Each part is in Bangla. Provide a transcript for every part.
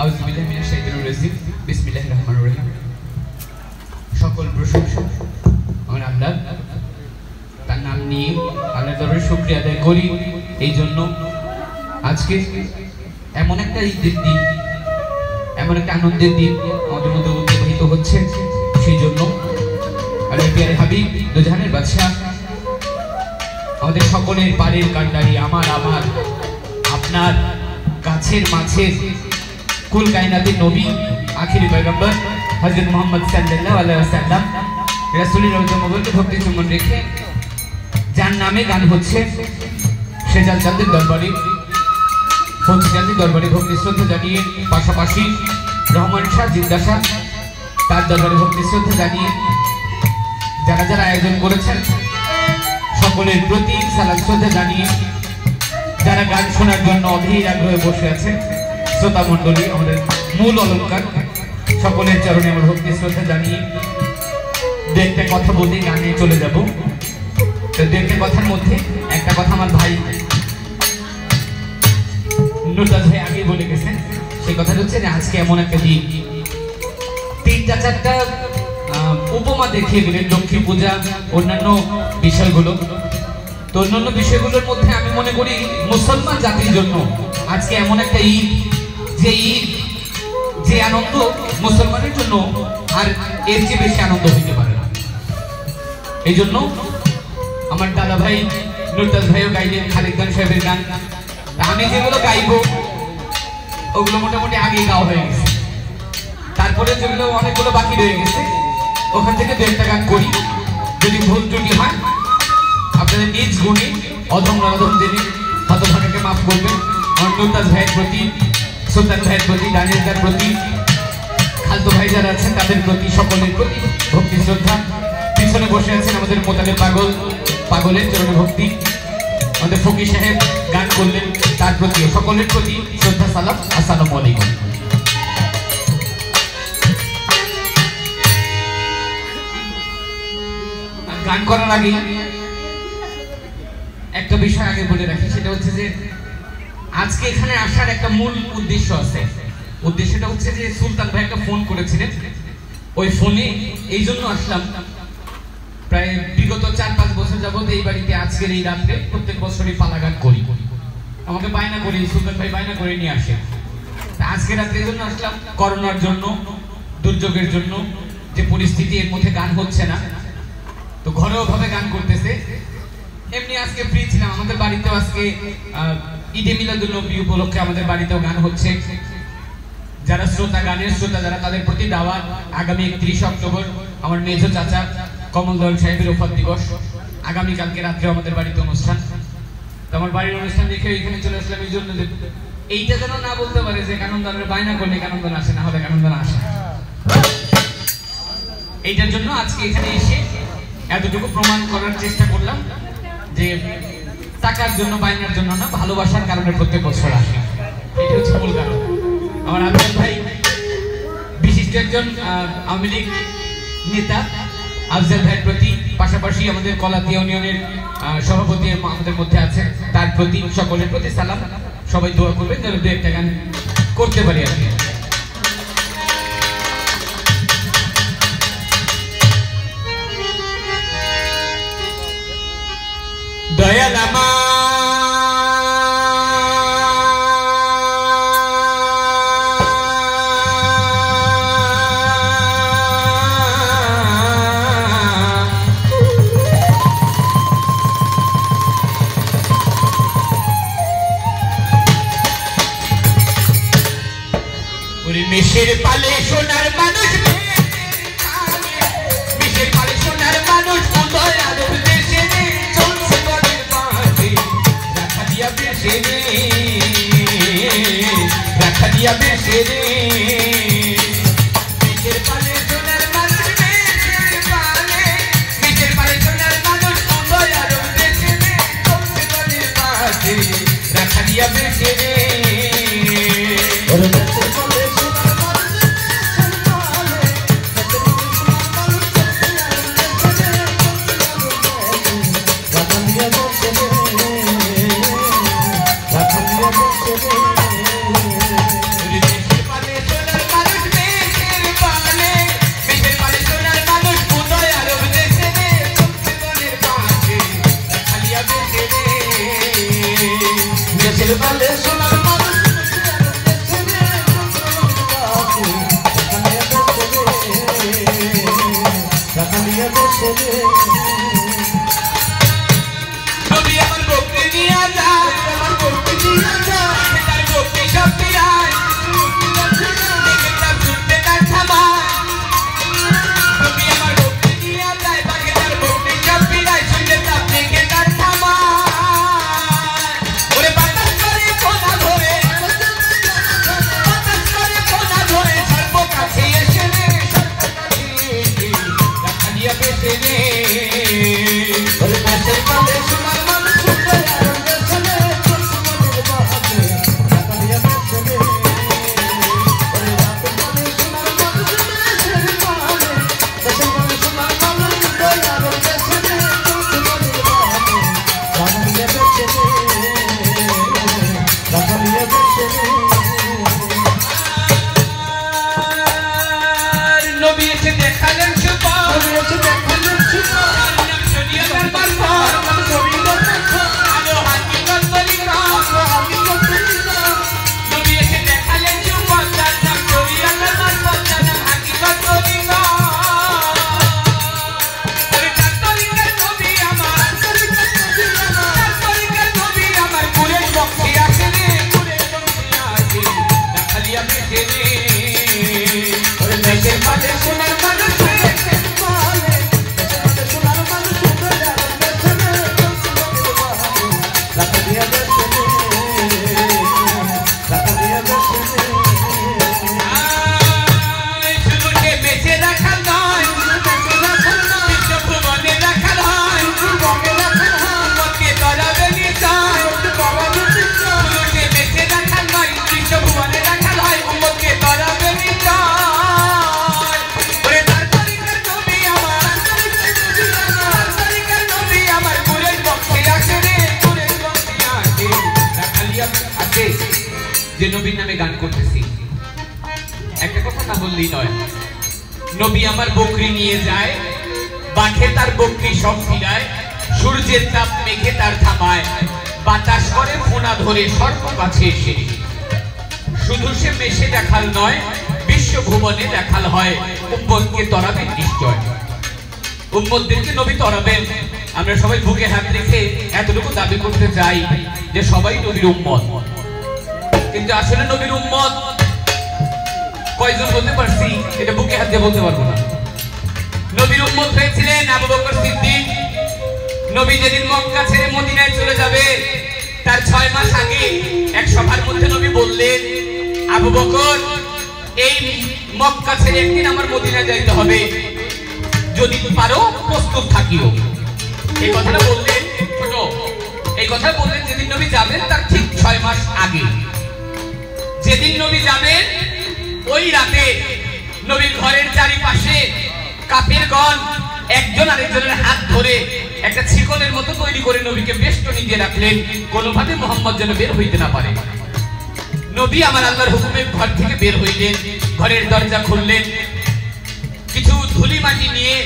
আউযুবিল্লাহি মিনাশ শাইতানির রাজিম বিসমিল্লাহির রহমানির রহিম। সকল প্রশংসা আমার আল্লাহ, তার নাম নিয়ে আল্লাহর দরবারে শুকরিয়া আদায় করি। এই জন্য আজকে এমন একটা ঈদের দিন, এমন একটা আনন্দের দিন আমাদের মধ্যে অতিবাহিত হচ্ছে। সেই জন্য আল্লাহর প্রিয় হাবিব দুজাহানের বাদশাহ, আমাদের সকলের পারের কান্ডারি, আমার আপনার কাছের মাছের কুল কায়নাতের নবী আখিরি পয়গম্বর হযরত মুহাম্মদ সাল্লাল্লাহু আলাইহি ওয়াসাল্লাম রাসূলের রওজা মুবারকে ভক্তি চুম্বন রেখে যার নামে গান হচ্ছে, সেজাল চাঁদের দরবারে ভক্তি শ্রদ্ধা জানিয়ে, পাশাপাশি রহমান শাহ জিন্দা শাহ তার দরবারে ভক্তি শ্রদ্ধা জানিয়ে যারা যারা আয়োজন করেছেন সকলের প্রতি সালাম শ্রদ্ধা জানিয়ে, যারা গান শোনার জন্য অধীর আগ্রহে বসে আছেন শ্রোতা মণ্ডলী, আমাদের মূল অলঙ্কার, সকলের চরণে আমার ভক্তি শ্রদ্ধা জানিয়ে দু একটা কথা বলে গানে চলে যাব। তো দু একটা কথার মধ্যে একটা কথা আমার ভাই নুরদাস ভাই আগে বলে গেছেন। সেই কথাটা হচ্ছে যে আজকে এমন একটা দিন, তিনটা চারটা উপমা দেখিয়ে গেলেন, লক্ষ্মী পূজা, অন্যান্য বিষয়গুলো। তো অন্যান্য বিষয়গুলোর মধ্যে আমি মনে করি মুসলমান জাতির জন্য আজকে এমন একটা ঈদ, যে ঈদ, যে আনন্দ মুসলমানের জন্য আর এর চেয়ে বেশি আনন্দ হইতে পারে না। এই জন্য আমার দাদা ভাই নুরদাস ভাইও গাইলেন খালিদ খান সাহেবের গান। আমি যেগুলো গাইবো ওগুলো মোটামুটি আগেই গাওয়া হয়ে গেছে, তারপরে যেগুলো অনেকগুলো বাকি রয়ে গেছে ওখান থেকে দু একটা গান করি। যদি ভুল ত্রুটি হয় আপনাদের নিজ গুণে অধম নরধম জেনে হতভাগাকে মাফ করবেন। আমার নুরদাস ভাইয়ের প্রতি, সুলতান ভাইয়ের প্রতি, দানিয়ালদার প্রতি, খালতো ভাই যারা আছেন তাদের প্রতি, সকলের প্রতি ভক্তি শ্রদ্ধা। পিছনে বসে আছেন আমাদের মোতালে পাগলের চরণে ভক্তি। আমাদের ফকির সাহেব গান করলেন, তার প্রতিও সকলের প্রতি শ্রদ্ধা সালাম। আসসালামু আলাইকুম। গান করার আগে একটা বিষয় আগে বলে রাখি, সেটা হচ্ছে যে আজকে এখানে আসার একটা মূল উদ্দেশ্য আছে। উদ্দেশ্যটা হচ্ছে যে সুলতান ভাই একটা ফোন করেছিলেন, ওই ফোনে এই জন্য আসলাম। প্রায় বিগত 4-5 বছর যাবত এই বাড়িতে আজকের এই রাত্রে প্রত্যেক বছরই পালা গান করি, আমাকে বায়না করি, সুলতান ভাই বায়না করে নিয়ে আসে। আজকে রাত্রে এই জন্য আসলাম, করোনার জন্য, দুর্যোগের জন্য যে পরিস্থিতি, এর মধ্যে গান হচ্ছে না, তো ঘরেও ভাবে গান করতেছে। এমনি আজকে ফ্রি ছিলাম, আমাদের বাড়িতেও আজকে ঈদে মিলাদুন নবী উপলক্ষে আমাদের বাড়িতেও গান হচ্ছে। যারা শ্রোতা, গানের শ্রোতা যারা, তাদের প্রতি দাওয়াত, আগামী 31 অক্টোবর আমার মেজো চাচা কমল দয়াল সাহেবের ওফাত দিবস, আগামীকালকে রাত্রে আমাদের বাড়িতে অনুষ্ঠান। তো আমার বাড়ির অনুষ্ঠান দেখে এখানে চলে আসলাম এই জন্য যে এইটা যেন না বলতে পারে যে কানন্দানের বায়না করলে কানন্দন আসে, না হলে কানন্দন আসে। এইটার জন্য আজকে এখানে এসে এতটুকু প্রমাণ করার চেষ্টা করলাম যে টাকার জন্য, বায়নার জন্য না, ভালোবাসার কারণে প্রত্যেক বছর আসে। এটা হচ্ছে মূল কারণ। আমার আব্দুল ভাই বিশিষ্ট একজন আওয়ামী লীগ নেতা, আফজাল ভাইয়ের প্রতি, পাশাপাশি আমাদের কলাতিয়া ইউনিয়নের সভাপতি আমাদের মধ্যে আছে, তার প্রতি, সকলের প্রতি সালাম। সবাই দোয়া করবেন যেন দু একটা গান করতে পারি আর কি। দয়াল আমার মেষের পালে সোনার মানুষ, মেষের পালে সোনার মানুষ, দয়ালুর দেশে চলছে বনের মাঝে, রাখা দিয়া বেশে রে, রাখা দিয়া বেশে রে। মেষের পালে সোনার মানুষ, মেষের পালে সোনার মানুষ, দয়ালুর দেশে চলছে বনের মাঝে, রাখা দিয়া বেশে রে। আমি গান করতেছি, একটা কথা না বললেই নয়। নবী আমার বকরি নিয়ে যায়, বাঘে তার বকরি সব ফিরায়, সূর্যের তাপ মেঘে তার থামায়, বাতাস করে ফোনা ধরে সর্প কাছে এসে। শুধু সে মেশে দেখাল নয়, বিশ্ব ভুবনে দেখাল হয়, উম্মতকে তরাবেন নিশ্চয়। উম্মতদেরকে নবী তরাবেন। আমরা সবাই বুকে হাত রেখে এতটুকু দাবি করতে চাই যে সবাই নবীর উম্মত, কিন্তু আসলে নবীর উম্মত কয়জন বলতে পারছি এটা বুকে হাত দিয়ে বলতে পারবো না। নবীর উম্মত হয়েছিলেন আবু বকর সিদ্দিক। নবী যেদিন মক্কা ছেড়ে মদিনায় চলে যাবে তার 6 মাস আগে এক সভার মধ্যে নবী বললেন, আবু বকর, এই মক্কা ছেড়ে একদিন আমার মদিনায় যাইতে হবে, যদি পারো প্রস্তুত থাকিও। এই কথাটা বললেন ছোট, এই কথা বললেন যেদিন নবী যাবেন তার ঠিক 6 মাস আগে। যেদিন নবী যাবেন ওই রাতে নবীর ঘরের চারিপাশে কাফেরগণ একজন আরেকজনের হাত ধরে একটা শিকলের মতো তৈরি করে নবীকে বেষ্টনী দিয়ে রাখলেন, কোনোভাবে মুহাম্মদ যেন বের হইতে না পারে। নবী আমার আল্লাহর হুকুমে ঘর থেকে বের হইলেন, ঘরের দরজা খুললেন, কিছু ধুলি মাটি নিয়ে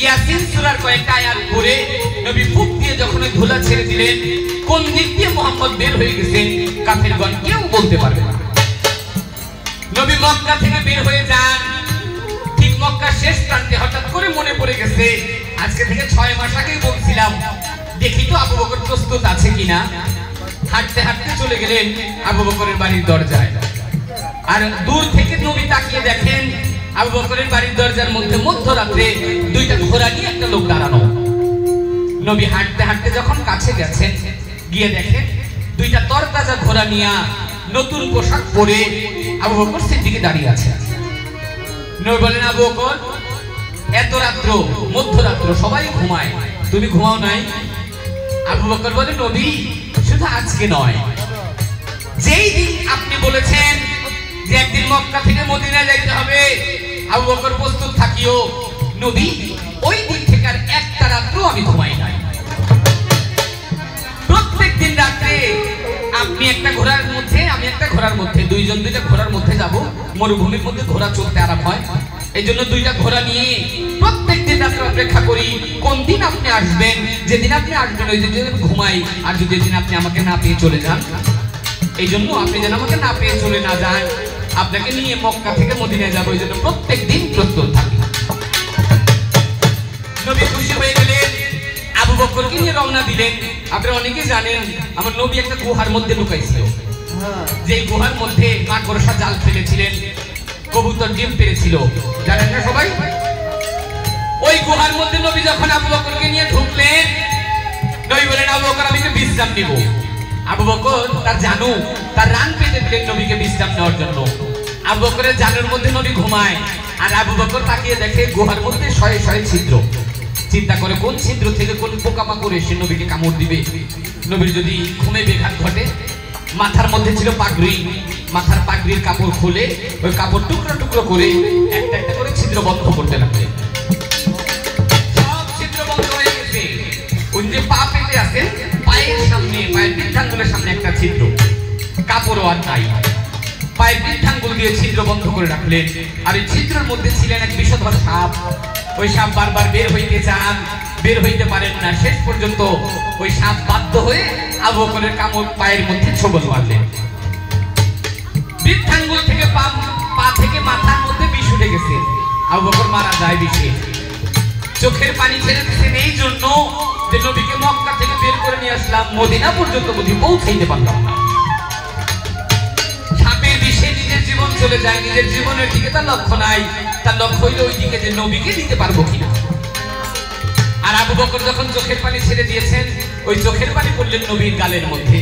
ইয়াসিন সূরার কয়েকটা আয়াত পড়ে নবী ফুঁক দিয়ে যখন ধুলা ছেড়ে দিলেন, কোন দিক দিয়ে মুহাম্মদ বের হয়ে গেছেন কাফেরগণ কেউ বলতে পারবে না। নবী মক্কা থেকে বের হয়ে যান, ঠিক মক্কা শেষ প্রান্তে হঠাৎ করে মনে পড়ে গেছে আজকে থেকে 6 মাস আগেই বলছিলাম, দেখি তো আবু বকর প্রস্তুত আছে কিনা। হাঁটতে হাঁটতে চলে গেলেন আবু বকরের বাড়ির দরজায়, আর দূর থেকে নবী তাকিয়ে দেখেন আবু বকরের বাড়ির দরজার মধ্যে মধ্যরাত্রে 2টা ঘোড়া নিয়ে একটা লোক দাঁড়ানো। নবী হাঁটতে হাঁটতে যখন কাছে গেছেন, গিয়ে দেখেন 2টা তরতাজা ঘোড়া নিয়ে নতুন পোশাক পরে আবু বকর সিদ্দিক দাঁড়িয়ে আছে। নবী বলেন, আবু বকর, এত রাত্র, মধ্যরাত্র, সবাই ঘুমায়, তুমি ঘুমাও নাই? আবু বকর বলে, নবী, শুধু আজকে নয়, যেই দিন আপনি বলেছেন যে একদিন মক্কা থেকে মদিনায় যাইতে হবে, আবু বকর প্রস্তুত থাকিও, নবী, ওই দিন থেকে আর একটা রাত্র আমি ঘুমাই নাই। প্রত্যেক দিন রাত্রে আপনি একটা ঘোড়ার মধ্যে, আমি একটা ঘোড়ার মধ্যে, 2জন 2টা ঘোড়ার মধ্যে যাব, মরুভূমির মধ্যে ঘোড়া চলতে আরাম হয়, এই জন্য 2টা ঘোড়া নিয়ে প্রত্যেক দিন রাত্রে অপেক্ষা করি কোন দিন আপনি আসবেন। যেদিন আপনি আসবেন ওই দিন ঘুমাই, আর যদি দিন আপনি আমাকে না পেয়ে চলে যান, এই জন্য আপনি যেন আমাকে না পেয়ে চলে না যান, আপনাকে নিয়ে মক্কা থেকে মদিনায় যাবো, এই জন্য প্রত্যেক দিন প্রস্তুত থাকি। নবী খুশি হয়ে গেলেন, আবু বকরকে নিয়ে রওনা দিলেন। আপনারা অনেকেই জানেন আমার নবী একটা গুহার মধ্যে লুকাইছিল, যে গুহার মধ্যে মাকড়সা জাল ফেলেছিলেন, কবুতর ডিম পেড়েছিল, জানেন না সবাই? ওই গুহার মধ্যে নবী যখন আবু বকরকে নিয়ে ঢুকলেন, নবী বলেন, আবু বকর, আমি বিশ্রাম নিব। আবু বকর তার জানু, তার রান পেতে দিলেন নবীকে বিশ্রাম নেওয়ার জন্য। আবু বকরের জানুর মধ্যে নবী ঘুমায়, আর আবু বকর তাকিয়ে দেখে গুহার মধ্যে 100 ছিদ্র। চিন্তা করে কোন ছিদ্র থেকে কোন পোকামাকড় এসে নবীকে কামড় দিবে, নবীর যদি ঘুমে বেঘাত ঘটে। মাথার মধ্যে ছিল পাগড়ি, মাথার পাগড়ির কাপড় খুলে ওই কাপড় টুকরো টুকরো করে একটা একটা করে ছিদ্র বন্ধ করতে লাগলেন। সব ছিদ্র বন্ধ হয়ে গেছে। ওই যে পা পেতে আছে, পায়ের সামনে, পায়ের বৃদ্ধাঙ্গুলের সামনে একটা ছিদ্র, কাপড়ও আর নাই। পায়ের বৃদ্ধাঙ্গুল দিয়ে ছিদ্র বন্ধ করে রাখলেন, আর এই ছিদ্রের মধ্যে ছিলেন এক বিষধর সাপ। ওই সাপ বারবার বের হইতে চান, বের হইতে পারেন না, শেষ পর্যন্ত ওই সাপ বাধ্য হয়ে আবু বকরের কামড় পায়ের মধ্যে ছোবল মারলেন। বৃদ্ধাঙ্গুল থেকে পা থেকে মাথার মধ্যে বিষ উঠে গেছে, আবু বকর মারা যায় বিষে। চোখের পানি ছেড়ে দিচ্ছেন এই জন্য যে নবীকে মক্কা থেকে বের করে নিয়ে আসলাম, মদিনা পর্যন্ত বুঝি পৌঁছাইতে পারলাম না। সাপের বিষে নিজের জীবন চলে যায়, নিজের জীবনের দিকে তার লক্ষ্য নাই, তার লক্ষ্য হইল ওই দিকে যে নবীকে দিতে পারবো কিনা। আর আবু বকর যখন চোখের পানি ছেড়ে দিয়েছেন, ওই চোখের পানি পড়লেন নবীর গালের মধ্যে।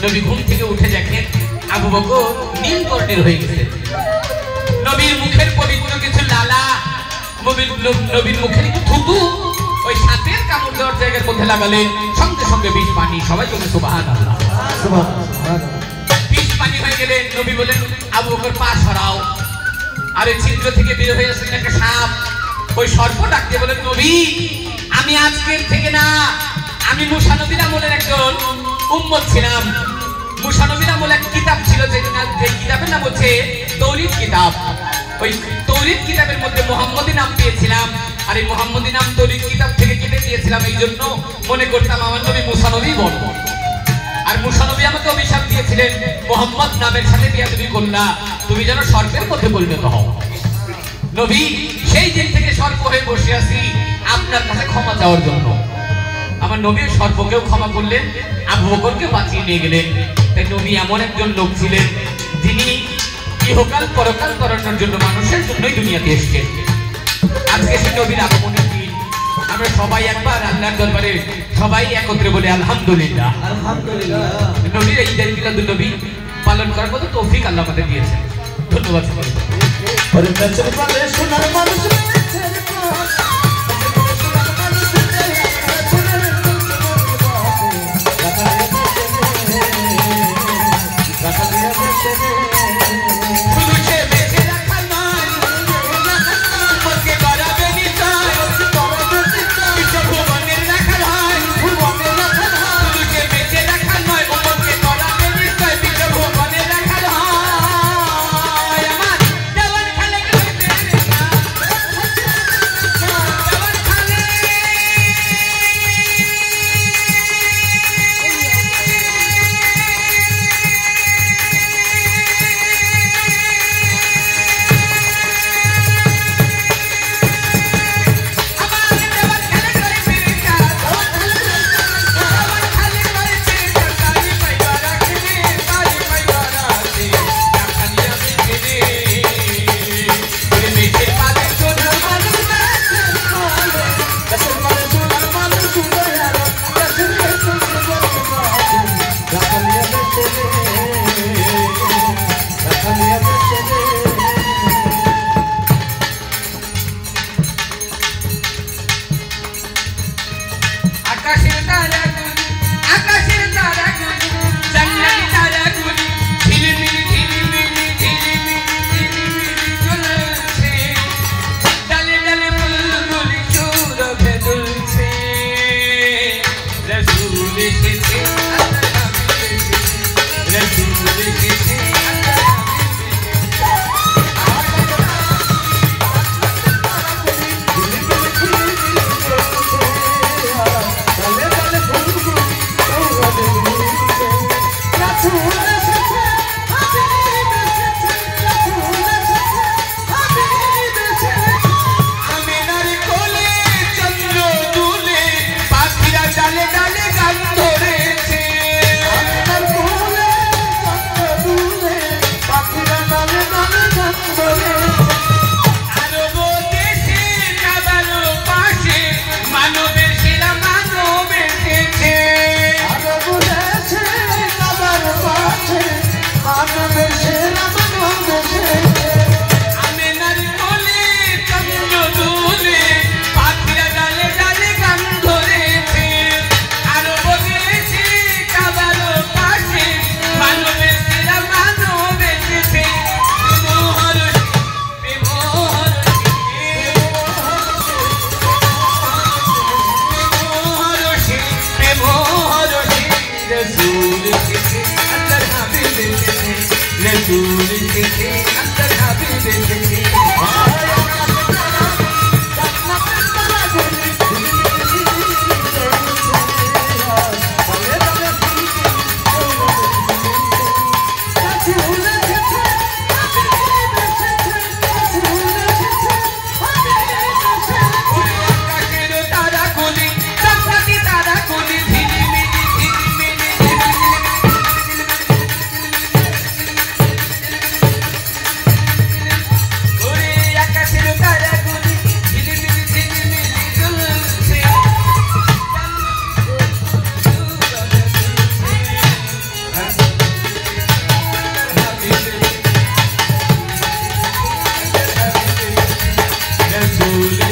নবী ঘুম থেকে উঠে দেখেন আবু বকর নীল বর্ণের হয়ে গেছে। নবীর মুখের পবিত্র কিছু লালা, নবীর মুখের একটু থুতু ওই সাপের কামড় দেওয়ার জায়গার মধ্যে লাগালেন, সঙ্গে সঙ্গে বিষ পানি। সবাই বলে সুবহানাল্লাহ। বিষ পানি হয়ে গেলেন। নবী বলেন, আবু বকর পা সরাও। আর এই ছিদ্র থেকে বের হয়ে আসলেন একটা সাপ। ওই সর্প ডাকতে বলেন, নবী, আমি আজকের থেকে না, আমি মুসা নবীর আমলের একজন উম্মত ছিলাম। মুসা নবীর আমলে এক কিতাব ছিল, যে কিতাবের নাম হচ্ছে তৌরিত কিতাব। ওই তৌরিত কিতাবের মধ্যে মুহাম্মদী নাম পেয়েছিলাম, আর এই মুহাম্মদী নাম তৌরিত কিতাব থেকে কেটে দিয়েছিলাম। এই জন্য মনে করতাম আমার নবী মুসা নবী বড়। আর মুসা নবী আমাকে অভিশাপ দিয়েছিলেন, মুহাম্মদ নামের সাথে বিয়াদবি করলা, তুমি যেন সর্পের মধ্যে পরিণত হও। নবী সেই দিন থেকে সর্প হয়ে বসে আছি আপনার কাছে ক্ষমা চাওয়ার জন্য। আমার নবী সর্পকেও ক্ষমা করলেন, আবু বকরকে বাঁচিয়ে নিয়ে গেলেন। তাই নবী এমন একজন লোক ছিলেন যিনি ইহকাল পরকাল করানোর জন্য মানুষের জন্যই দুনিয়াতে এসেছেন। আজকে সেই নবীর আগমনের দিন, আমরা সবাই একবার আল্লাহর দরবারে সবাই একত্রে বলে আলহামদুলিল্লাহ। আলহামদুলিল্লাহ। নবীর এই ঈদুল মিলাদুন নবী পালন করার মতো তৌফিক আল্লাহ আমাদের দিয়েছেন। ধন্যবাদ। Rasul